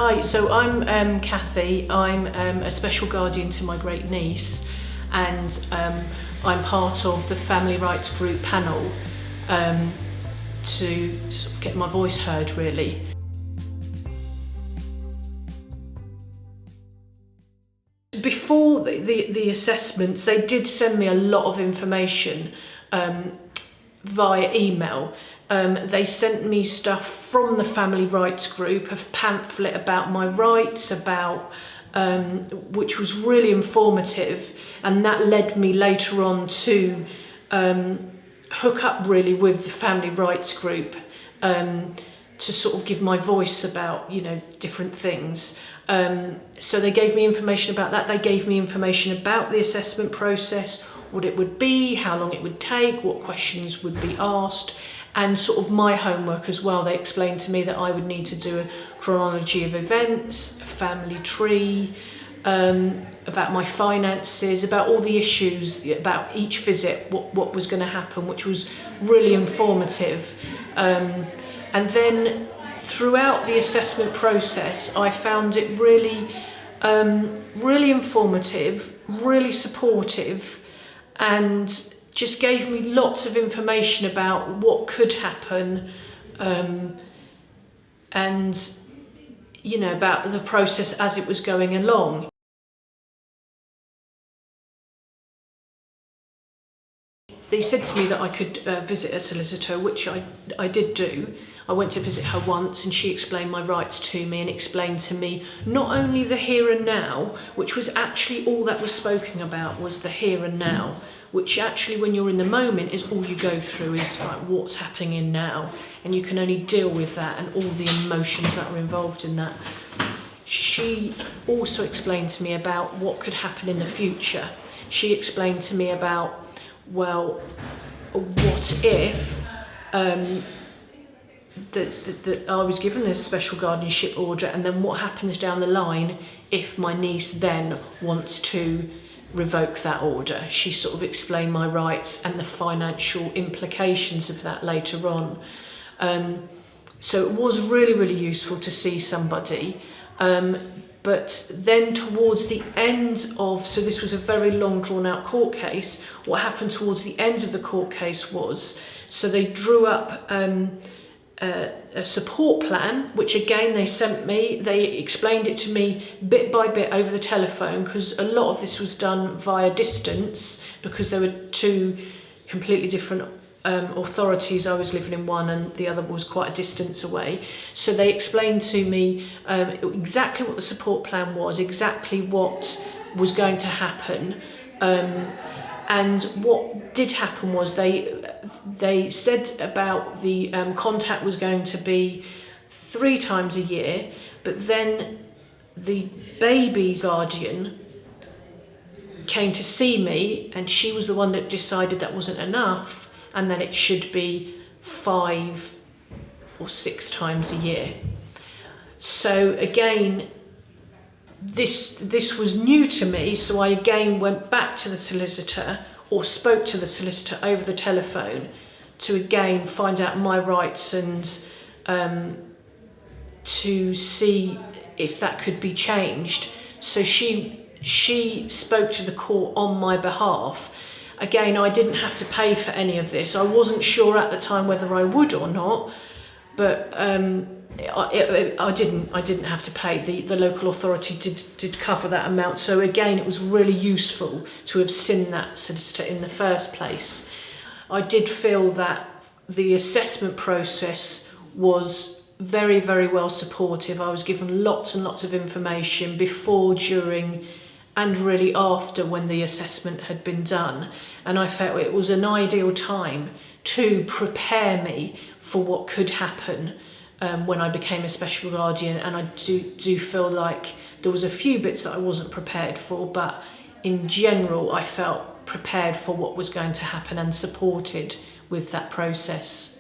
Hi, so I'm Cathy. I'm a special guardian to my great niece, and I'm part of the family rights group panel to sort of get my voice heard, really. Before the assessments, they did send me a lot of information via email. They sent me stuff from the family rights group, a pamphlet about my rights, which was really informative, and that led me later on to hook up really with the family rights group to sort of give my voice about, you know, different things. So they gave me information about that. They gave me information about the assessment process, what it would be, how long it would take, what questions would be asked, and sort of my homework as well. They explained to me that I would need to do a chronology of events, a family tree, about my finances, about all the issues, about each visit, what was going to happen, which was really informative. And then throughout the assessment process, I found it really, really informative, really supportive, and just gave me lots of information about what could happen, and, you know, about the process as it was going along. They said to me that I could visit a solicitor, which I did do. I went to visit her once, and she explained my rights to me and explained to me not only the here and now, which was actually all that was spoken about, was the here and now, which actually when you're in the moment is all you go through, is like what's happening in now, and you can only deal with that and all the emotions that are involved in that. She also explained to me about what could happen in the future. She explained to me about, well, what if that I was given this special guardianship order, and then what happens down the line if my niece then wants to revoke that order. She sort of explained my rights and the financial implications of that later on. So it was really, really useful to see somebody. But then towards the end of, so this was a very long drawn out court case, what happened towards the end of the court case was, so they drew up a support plan, which again they sent me. They explained it to me bit by bit over the telephone, because a lot of this was done via distance, because there were two completely different authorities. I was living in one and the other was quite a distance away. So they explained to me exactly what the support plan was, exactly what was going to happen. And what did happen was they said about the contact was going to be 3 times a year, but then the baby's guardian came to see me, and she was the one that decided that wasn't enough, and that it should be 5 or 6 times a year. So again, this was new to me, so I again went back to the solicitor, or spoke to the solicitor over the telephone, to again find out my rights and to see if that could be changed. So she spoke to the court on my behalf. Again, I didn't have to pay for any of this. I wasn't sure at the time whether I would or not, but I didn't have to pay. The local authority did cover that amount. So again, it was really useful to have seen that solicitor in the first place. I did feel that the assessment process was very, very well supportive. I was given lots and lots of information before, during, and really after, when the assessment had been done. And I felt it was an ideal time to prepare me for what could happen when I became a special guardian. And I do feel like there was a few bits that I wasn't prepared for, but in general I felt prepared for what was going to happen and supported with that process.